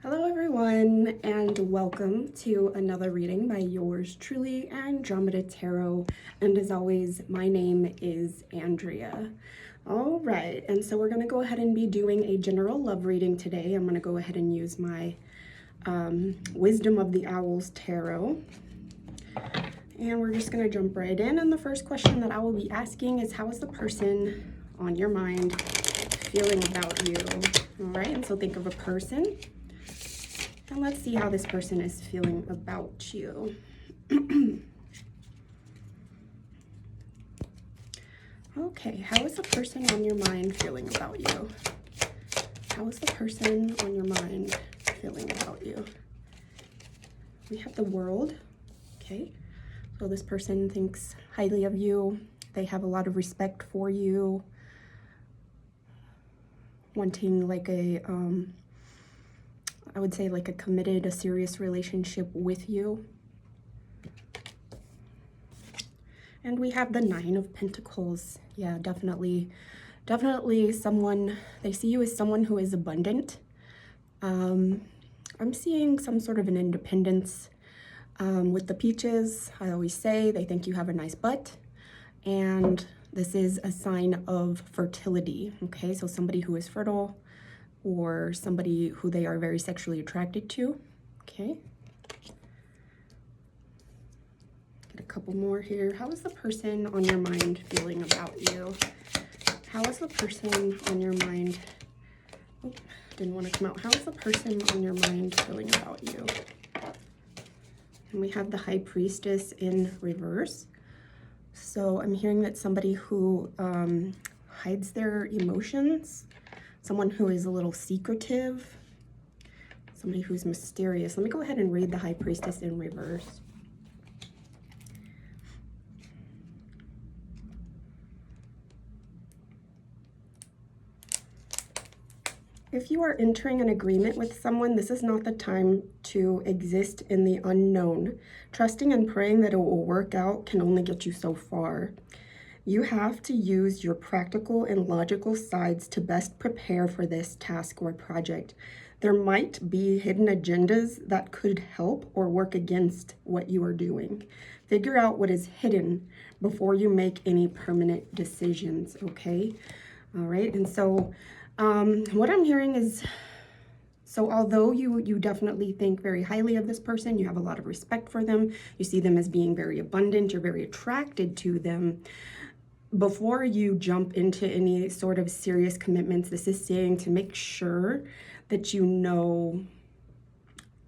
Hello everyone, and welcome to another reading by yours truly, Andromeda Tarot. And as always, my name is Andrea. All right, and so we're going to go ahead and be doing a general love reading today. I'm going to go ahead and use my Wisdom of the Owls Tarot. And we're just going to jump right in. And the first question that I will be asking is, how is the person on your mind feeling about you? All right, and so think of a person. And let's see how this person is feeling about you. Okay, how is the person on your mind feeling about you? How is the person on your mind feeling about you? We have the World. Okay, so this person thinks highly of you. They have a lot of respect for you. Wanting like I would say like a serious relationship with you. And we have the Nine of Pentacles. Yeah, definitely someone, they see you as someone who is abundant. I'm seeing some sort of an independence. With the peaches, I always say they think you have a nice butt. And this is a sign of fertility, okay? So somebody who is fertile, or somebody who they are very sexually attracted to, okay? Get a couple more here. How is the person on your mind feeling about you? How is the person on your mind? Oh, didn't want to come out. How is the person on your mind feeling about you? And we have the High Priestess in reverse. So I'm hearing that somebody who hides their emotions, someone who is a little secretive, somebody who's mysterious. Let me go ahead and read the High Priestess in reverse. If you are entering an agreement with someone, this is not the time to exist in the unknown. Trusting and praying that it will work out can only get you so far. You have to use your practical and logical sides to best prepare for this task or project. There might be hidden agendas that could help or work against what you are doing. Figure out what is hidden before you make any permanent decisions, okay? All right, and so what I'm hearing is, so although you definitely think very highly of this person, you have a lot of respect for them, you see them as being very abundant, you're very attracted to them, before you jump into any sort of serious commitments, this is saying to make sure that you know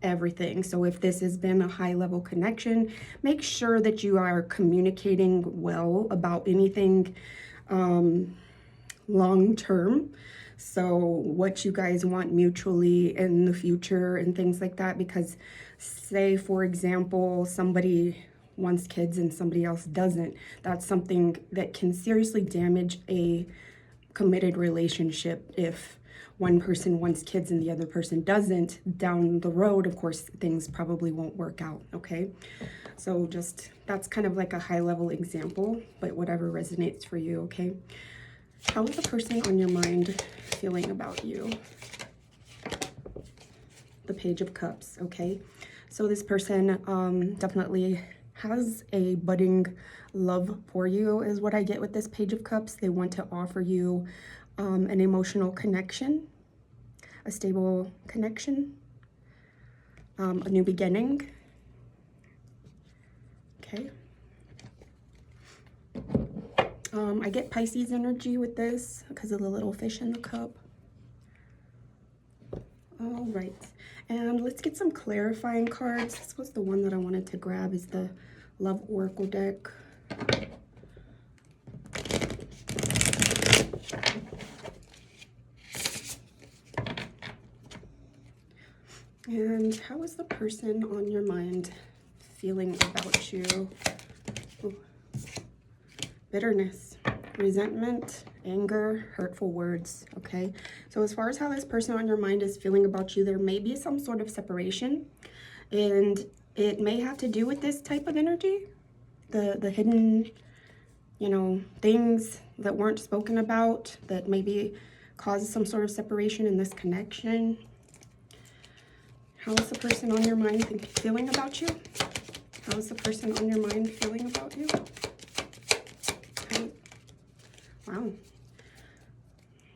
everything. So if this has been a high level connection, make sure that you are communicating well about anything long term. So what you guys want mutually in the future and things like that, because say, for example, somebody wants kids and somebody else doesn't, that's something that can seriously damage a committed relationship. If one person wants kids and the other person doesn't, down the road, of course, things probably won't work out, okay? So just, that's kind of like a high level example, but whatever resonates for you, okay? How is the person on your mind feeling about you? The Page of Cups, okay? So this person definitely has a budding love for you, is what I get with this Page of Cups. They want to offer you an emotional connection, a stable connection, a new beginning, okay? I get Pisces energy with this because of the little fish in the cup. All right, and let's get some clarifying cards. This was the one that I wanted to grab, is the Love Oracle deck. And how is the person on your mind feeling about you? Ooh. Bitterness, resentment, anger, hurtful words, okay? So as far as how this person on your mind is feeling about you, there may be some sort of separation, and it may have to do with this type of energy, the hidden, you know, things that weren't spoken about that maybe caused some sort of separation in this connection. How is the person on your mind feeling about you? How is the person on your mind feeling about you? Wow.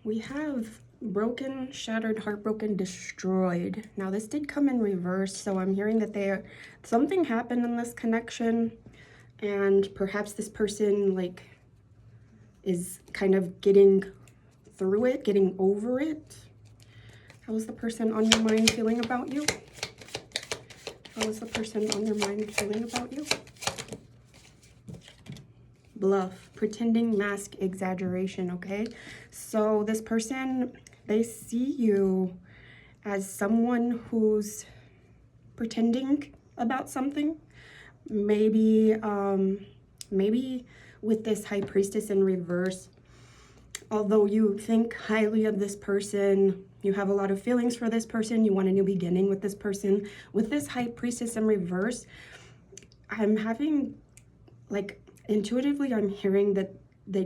We have broken, shattered, heartbroken, destroyed. Now this did come in reverse, so I'm hearing that something happened in this connection, and perhaps this person like is kind of getting through it, getting over it. How is the person on your mind feeling about you? How is the person on your mind feeling about you? Bluff, pretending, mask, exaggeration, okay? So this person, they see you as someone who's pretending about something. Maybe, maybe with this High Priestess in reverse, although you think highly of this person, you have a lot of feelings for this person, you want a new beginning with this person. With this High Priestess in reverse, I'm having, like, intuitively, I'm hearing that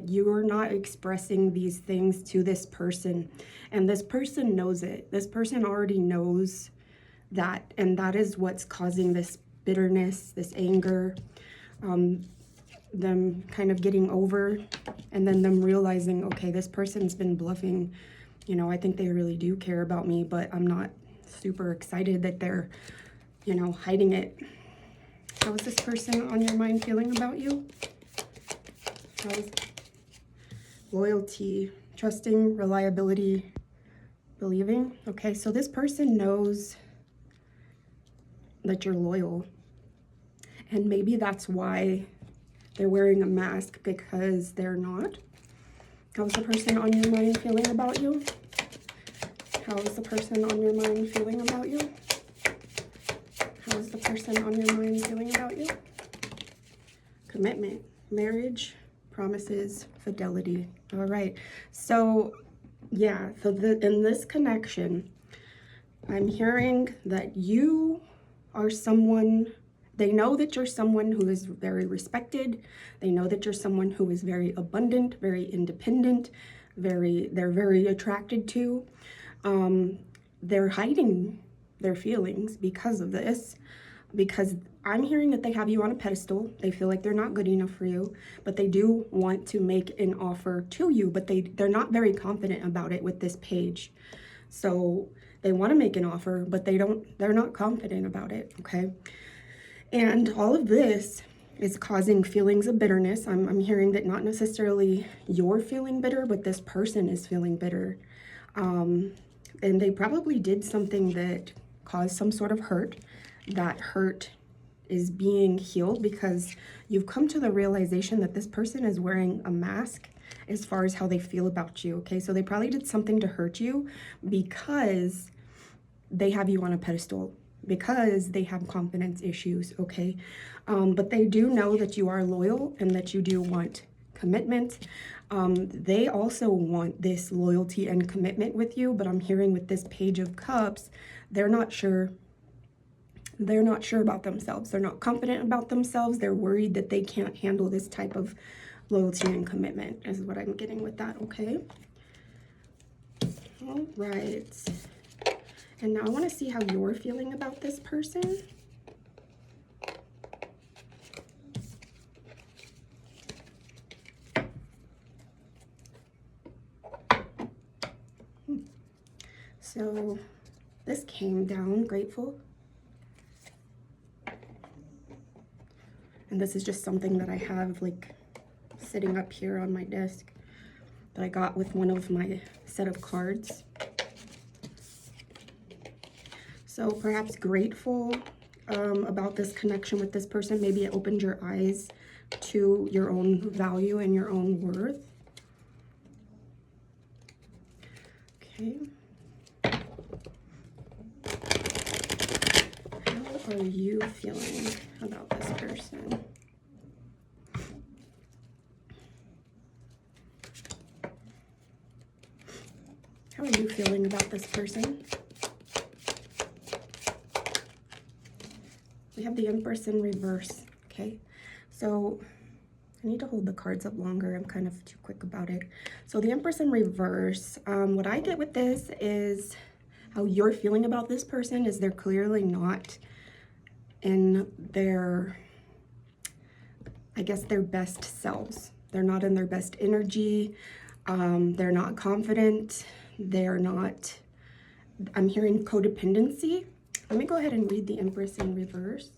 you're not expressing these things to this person. And this person knows it. This person already knows that. And that is what's causing this bitterness, this anger, them kind of getting over, and then them realizing, okay, this person's been bluffing. You know, I think they really do care about me, but I'm not super excited that they're, you know, hiding it. How is this person on your mind feeling about you? How is loyalty, trusting, reliability, believing? Okay, so this person knows that you're loyal. And maybe that's why they're wearing a mask, because they're not. How's the person on your mind feeling about you? How is the person on your mind feeling about you? How is the person on your mind feeling about you? Commitment, marriage, promises, fidelity. All right. So, yeah, so in this connection, I'm hearing that you are someone, they know that you're someone who is very respected. They know that you're someone who is very abundant, very independent, they're very attracted to. They're hiding their feelings because of this, because I'm hearing that they have you on a pedestal. They feel like they're not good enough for you, but they do want to make an offer to you, but they're not very confident about it with this page. So they want to make an offer, but they're not confident about it, okay? And all of this is causing feelings of bitterness. I'm hearing that not necessarily you're feeling bitter, but this person is feeling bitter. And they probably did something that caused some sort of hurt. That hurt is being healed because you've come to the realization that this person is wearing a mask as far as how they feel about you, okay? So they probably did something to hurt you because they have you on a pedestal, because they have confidence issues, okay? But they do know that you are loyal and that you do want commitment. They also want this loyalty and commitment with you, but I'm hearing with this Page of Cups, they're not sure. They're not sure about themselves. They're not confident about themselves. They're worried that they can't handle this type of loyalty and commitment, is what I'm getting with that, okay? All right. And now I want to see how you're feeling about this person. So this came down, grateful. And this is just something that I have like sitting up here on my desk that I got with one of my set of cards. So perhaps grateful about this connection with this person. Maybe it opened your eyes to your own value and your own worth. Okay. How are you feeling about this person? How are you feeling about this person? We have the Empress in reverse, okay? So I need to hold the cards up longer. I'm kind of too quick about it. So the Empress in reverse, what I get with this is how you're feeling about this person is they're clearly not in their, I guess, their best selves. They're not in their best energy. They're not confident. They're not, I'm hearing codependency. Let me go ahead and read the Empress in reverse.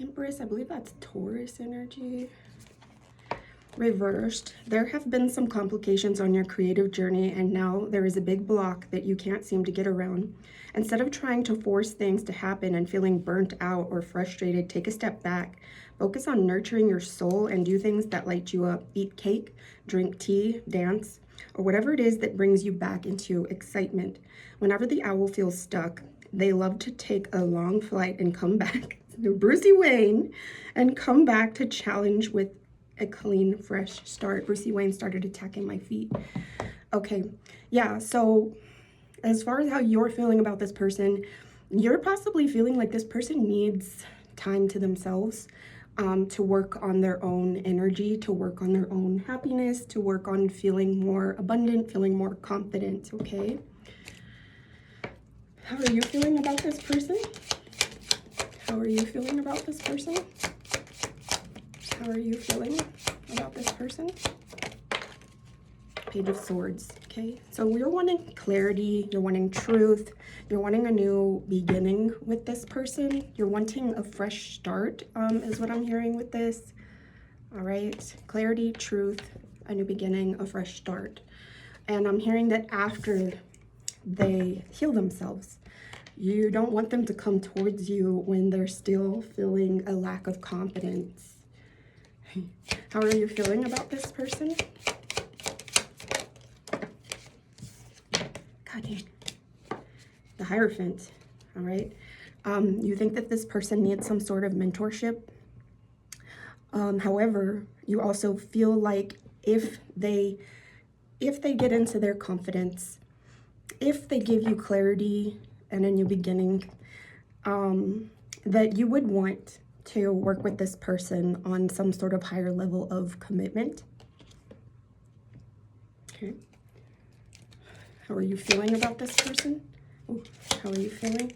Empress, I believe that's Taurus energy. Reversed, there have been some complications on your creative journey, and now there is a big block that you can't seem to get around. Instead of trying to force things to happen and feeling burnt out or frustrated, take a step back. Focus on nurturing your soul and do things that light you up. Eat cake, drink tea, dance, or whatever it is that brings you back into excitement. Whenever the owl feels stuck, they love to take a long flight and come back. Brucey Wayne, and come back to challenge with a clean, fresh start. Brucey Wayne started attacking my feet. Okay, yeah, so as far as how you're feeling about this person, you're possibly feeling like this person needs time to themselves, to work on their own energy, to work on their own happiness, to work on feeling more abundant, feeling more confident, okay? How are you feeling about this person? How are you feeling about this person? How are you feeling about this person? Page of Swords, okay? So you're wanting clarity, you're wanting truth, you're wanting a new beginning with this person. You're wanting a fresh start, is what I'm hearing with this. All right, clarity, truth, a new beginning, a fresh start. And I'm hearing that after they heal themselves, you don't want them to come towards you when they're still feeling a lack of confidence. How are you feeling about this person? God dang. The Hierophant, all right? You think that this person needs some sort of mentorship. However, you also feel like if they get into their confidence, if they give you clarity and a new beginning, that you would want to work with this person on some sort of higher level of commitment. Okay. How are you feeling about this person? Ooh, how are you feeling?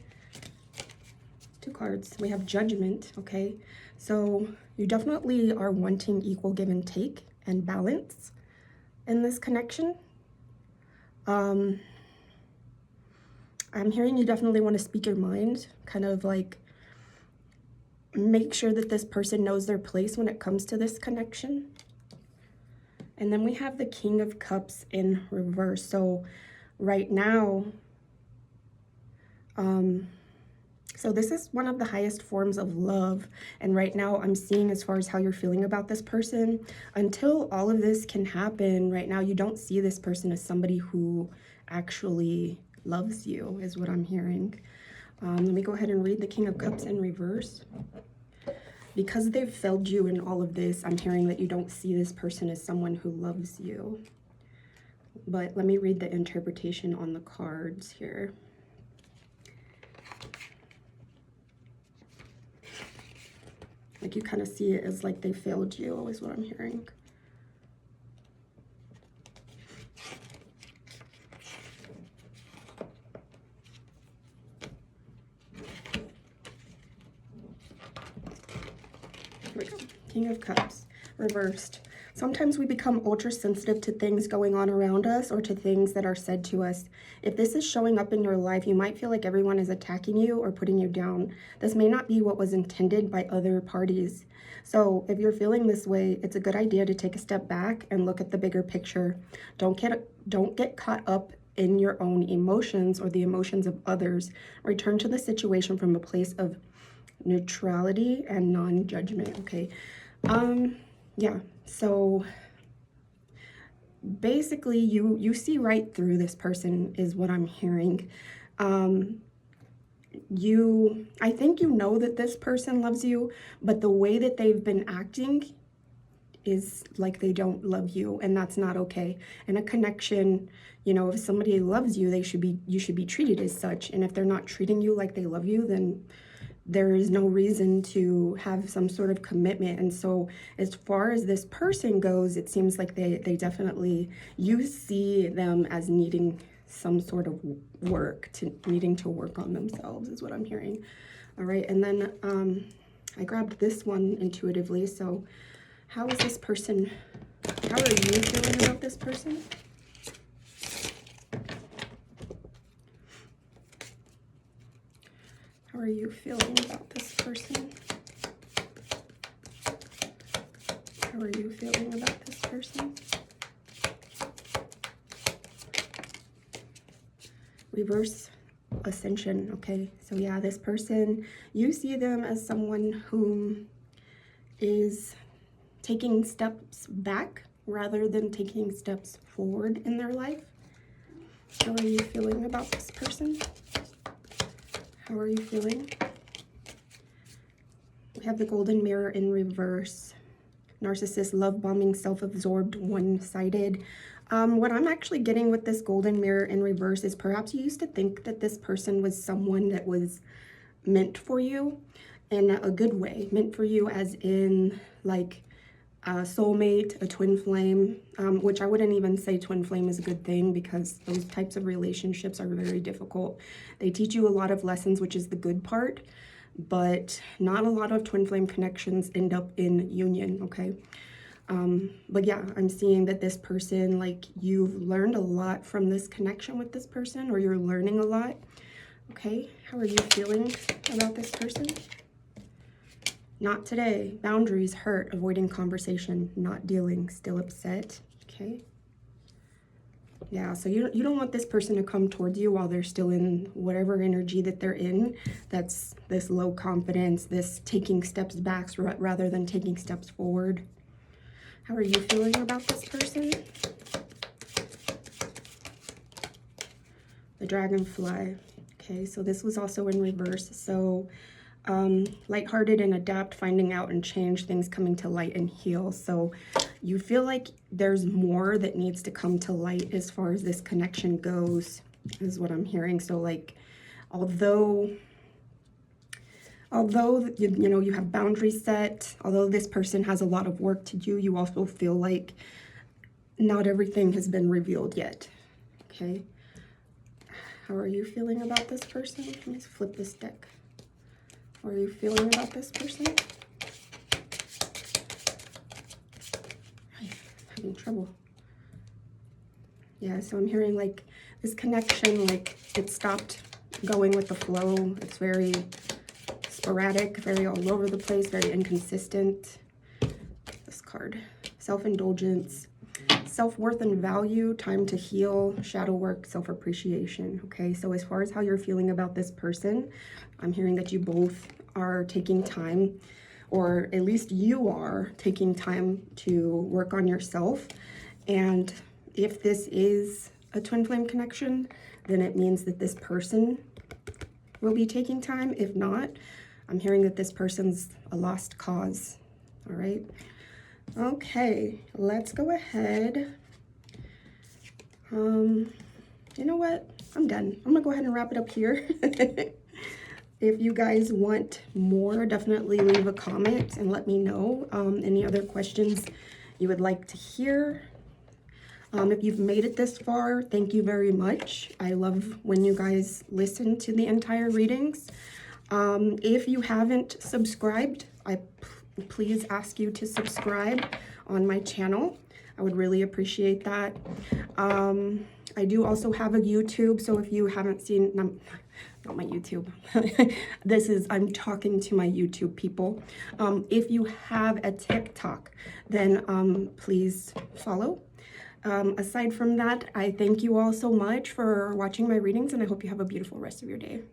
Two cards. We have Judgment, okay? So you definitely are wanting equal give and take and balance in this connection. I'm hearing you definitely want to speak your mind, kind of like make sure that this person knows their place when it comes to this connection. And then we have the King of Cups in reverse. So right now, so this is one of the highest forms of love. And right now I'm seeing, as far as how you're feeling about this person, until all of this can happen, right now you don't see this person as somebody who actually loves you, is what I'm hearing. Let me go ahead and read the King of Cups in reverse. Because they've failed you in all of this, I'm hearing that you don't see this person as someone who loves you. But let me read the interpretation on the cards here. Like, you kind of see it as like they failed you, is what I'm hearing. Here we go. King of Cups, reversed. Sometimes we become ultra sensitive to things going on around us or to things that are said to us. If this is showing up in your life, you might feel like everyone is attacking you or putting you down. This may not be what was intended by other parties. So if you're feeling this way, it's a good idea to take a step back and look at the bigger picture. Don't get caught up in your own emotions or the emotions of others. Return to the situation from a place of neutrality and non-judgment, okay? Yeah, so basically you see right through this person, is what I'm hearing. I think you know that this person loves you, but the way that they've been acting is like they don't love you, and that's not okay. In a connection, you know, if somebody loves you, you should be treated as such. And if they're not treating you like they love you, then there is no reason to have some sort of commitment. And so as far as this person goes, it seems like they definitely, you see them as needing some sort of work, to needing to work on themselves is what I'm hearing. All right, and then I grabbed this one intuitively. So how is this person, how are you feeling about this person? How are you feeling about this person? How are you feeling about this person? Reverse Ascension, okay? So yeah, this person, you see them as someone who is taking steps back rather than taking steps forward in their life. How are you feeling about this person? How are you feeling? We have the Golden Mirror in reverse. Narcissist, love-bombing, self-absorbed, one-sided. What I'm actually getting with this Golden Mirror in reverse is perhaps you used to think that this person was someone that was meant for you in a good way. Meant for you as in like a soulmate, a twin flame, which I wouldn't even say twin flame is a good thing because those types of relationships are very difficult. They teach you a lot of lessons, which is the good part, but not a lot of twin flame connections end up in union, okay? But yeah, I'm seeing that this person, like, you've learned a lot from this connection with this person, or you're learning a lot, okay? How are you feeling about this person? Not today. Boundaries, hurt, avoiding conversation, not dealing, still upset, okay? Yeah, so you don't want this person to come towards you while they're still in whatever energy that they're in. That's this low confidence, this taking steps back rather than taking steps forward. How are you feeling about this person? The Dragonfly. Okay, so this was also in reverse. So lighthearted and adapt, finding out and change, things coming to light and heal. So you feel like there's more that needs to come to light as far as this connection goes, is what I'm hearing. So like, although you know, you have boundaries set, although this person has a lot of work to do, you also feel like not everything has been revealed yet, okay? How are you feeling about this person? Let me flip this deck. How are you feeling about this person? I'm having trouble. Yeah, so I'm hearing like this connection, like it stopped going with the flow. It's very sporadic, very all over the place, very inconsistent. This card, self-indulgence, self-worth and value, time to heal, shadow work, self-appreciation. Okay, so as far as how you're feeling about this person, I'm hearing that you both are taking time, or at least you are taking time to work on yourself. And if this is a twin flame connection, then it means that this person will be taking time. If not, I'm hearing that this person's a lost cause. All right. Okay, let's go ahead. You know what? I'm done. I'm gonna go ahead and wrap it up here. If you guys want more, definitely leave a comment and let me know any other questions you would like to hear. If you've made it this far, thank you very much. I love when you guys listen to the entire readings. If you haven't subscribed, I please ask you to subscribe on my channel. I would really appreciate that. I do also have a YouTube, so if you haven't seen, not my YouTube, I'm talking to my YouTube people. If you have a TikTok, then please follow. Aside from that, I thank you all so much for watching my readings, and I hope you have a beautiful rest of your day.